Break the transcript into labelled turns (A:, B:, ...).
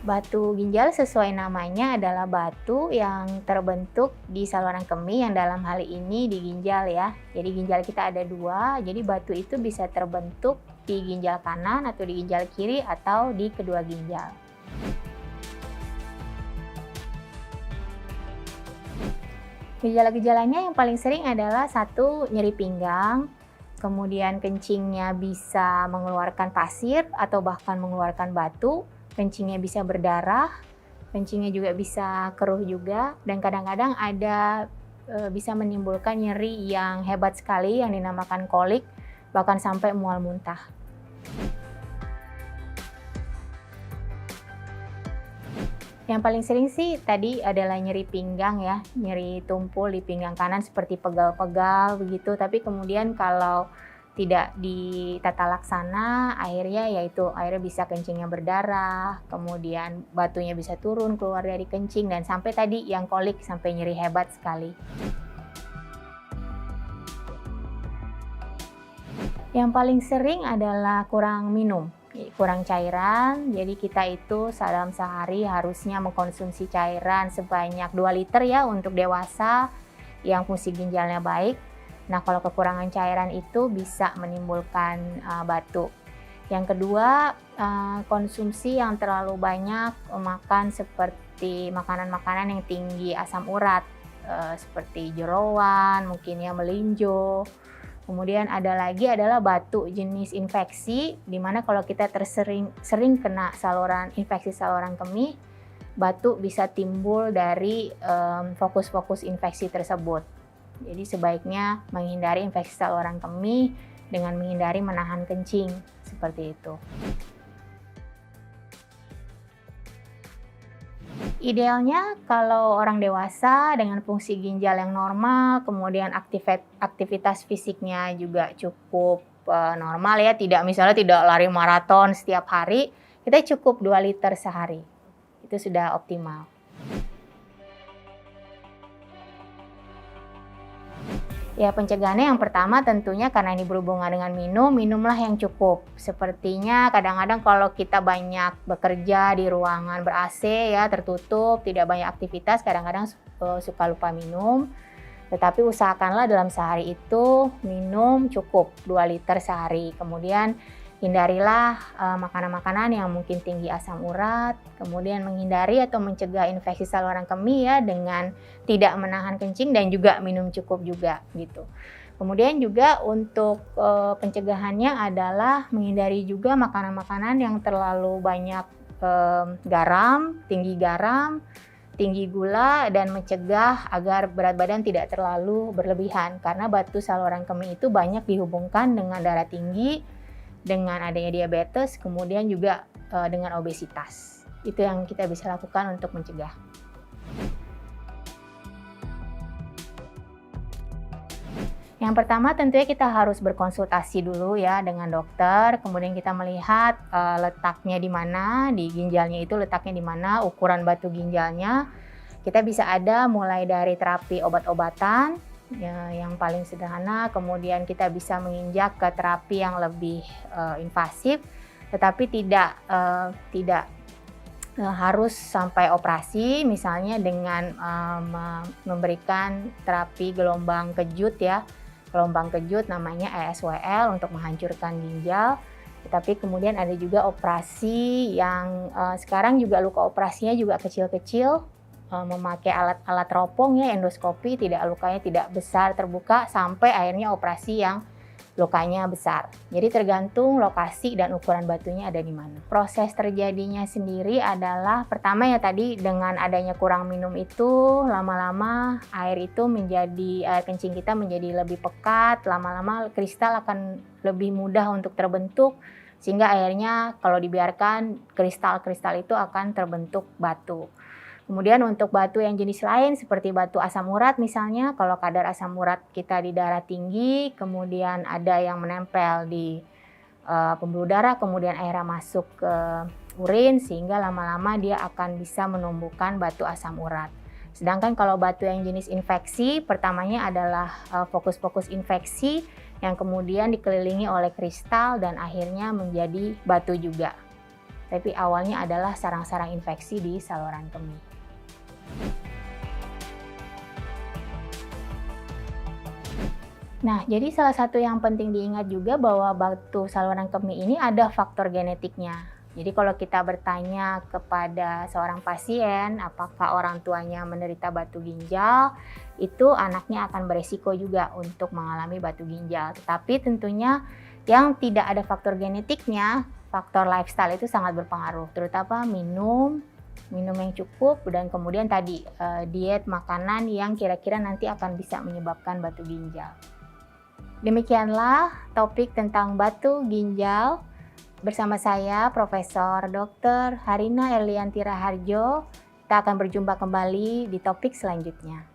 A: Batu ginjal sesuai namanya adalah batu yang terbentuk di saluran kemih yang dalam hal ini di ginjal ya. Jadi ginjal kita ada dua, jadi batu itu bisa terbentuk di ginjal kanan atau di ginjal kiri atau di kedua ginjal. Gejala-gejalanya yang paling sering adalah satu, nyeri pinggang, kemudian kencingnya bisa mengeluarkan pasir atau bahkan mengeluarkan batu, kencingnya bisa berdarah, kencingnya juga bisa keruh juga, dan kadang-kadang ada bisa menimbulkan nyeri yang hebat sekali yang dinamakan kolik, bahkan sampai mual muntah. Yang paling sering sih tadi adalah nyeri pinggang ya, nyeri tumpul di pinggang kanan seperti pegal-pegal begitu, tapi kemudian kalau tidak ditata laksana, akhirnya bisa kencingnya berdarah, kemudian batunya bisa turun keluar dari kencing, dan sampai tadi yang kolik sampai nyeri hebat sekali. Yang paling sering adalah kurang minum, kurang cairan, jadi kita itu dalam sehari harusnya mengkonsumsi cairan sebanyak 2 liter ya untuk dewasa yang fungsi ginjalnya baik. Nah, kalau kekurangan cairan itu bisa menimbulkan batu. Yang kedua, konsumsi yang terlalu banyak makan seperti makanan-makanan yang tinggi asam urat, seperti jeroan, mungkin ya melinjo. Kemudian ada lagi adalah batu jenis infeksi, di mana kalau kita sering kena infeksi saluran kemih, batu bisa timbul dari fokus-fokus infeksi tersebut. Jadi sebaiknya menghindari infeksi saluran kemih dengan menghindari menahan kencing, seperti itu. Idealnya kalau orang dewasa dengan fungsi ginjal yang normal, kemudian aktivitas fisiknya juga cukup normal ya, misalnya tidak lari maraton setiap hari, kita cukup 2 liter sehari. Itu sudah optimal. Ya, pencegahannya yang pertama tentunya karena ini berhubungan dengan minumlah yang cukup. Sepertinya kadang-kadang kalau kita banyak bekerja di ruangan ber-AC ya, tertutup, tidak banyak aktivitas, kadang-kadang suka lupa minum. Tetapi usahakanlah dalam sehari itu minum cukup 2 liter sehari. Kemudian hindarilah makanan-makanan yang mungkin tinggi asam urat, kemudian menghindari atau mencegah infeksi saluran kemih ya dengan tidak menahan kencing dan juga minum cukup juga gitu. Kemudian juga untuk pencegahannya adalah menghindari juga makanan-makanan yang terlalu banyak garam, tinggi gula, dan mencegah agar berat badan tidak terlalu berlebihan karena batu saluran kemih itu banyak dihubungkan dengan darah tinggi, dengan adanya diabetes, kemudian juga dengan obesitas. Itu yang kita bisa lakukan untuk mencegah. Yang pertama tentunya kita harus berkonsultasi dulu ya dengan dokter, kemudian kita melihat letaknya di mana, di ginjalnya itu letaknya di mana, ukuran batu ginjalnya. Kita bisa ada mulai dari terapi obat-obatan, ya, yang paling sederhana, kemudian kita bisa menginjak ke terapi yang lebih invasif, tetapi tidak harus sampai operasi, misalnya dengan memberikan terapi gelombang kejut ya, gelombang kejut namanya ESWL untuk menghancurkan ginjal. Tetapi kemudian ada juga operasi yang sekarang juga luka operasinya juga kecil-kecil, memakai alat teropong ya, endoskopi, lukanya tidak besar terbuka sampai akhirnya operasi yang lukanya besar. Jadi tergantung lokasi dan ukuran batunya ada di mana. Proses terjadinya sendiri adalah pertama ya tadi dengan adanya kurang minum itu lama-lama air kencing kita menjadi lebih pekat, lama-lama kristal akan lebih mudah untuk terbentuk sehingga akhirnya kalau dibiarkan kristal-kristal itu akan terbentuk batu. Kemudian untuk batu yang jenis lain seperti batu asam urat misalnya, kalau kadar asam urat kita di darah tinggi, kemudian ada yang menempel di pembuluh darah, kemudian akhirnya masuk ke urin sehingga lama-lama dia akan bisa menumbuhkan batu asam urat. Sedangkan kalau batu yang jenis infeksi, pertamanya adalah fokus-fokus infeksi yang kemudian dikelilingi oleh kristal dan akhirnya menjadi batu juga. tapi awalnya adalah sarang-sarang infeksi di saluran kemih. Nah, jadi salah satu yang penting diingat juga bahwa batu saluran kemih ini ada faktor genetiknya. Jadi kalau kita bertanya kepada seorang pasien apakah orang tuanya menderita batu ginjal, itu anaknya akan beresiko juga untuk mengalami batu ginjal. Tetapi tentunya yang tidak ada faktor genetiknya, faktor lifestyle itu sangat berpengaruh, terutama minum yang cukup, dan kemudian tadi diet makanan yang kira-kira nanti akan bisa menyebabkan batu ginjal. Demikianlah topik tentang batu ginjal bersama saya Profesor Dr. Harina Erlianti Raharjo. Kita akan berjumpa kembali di topik selanjutnya.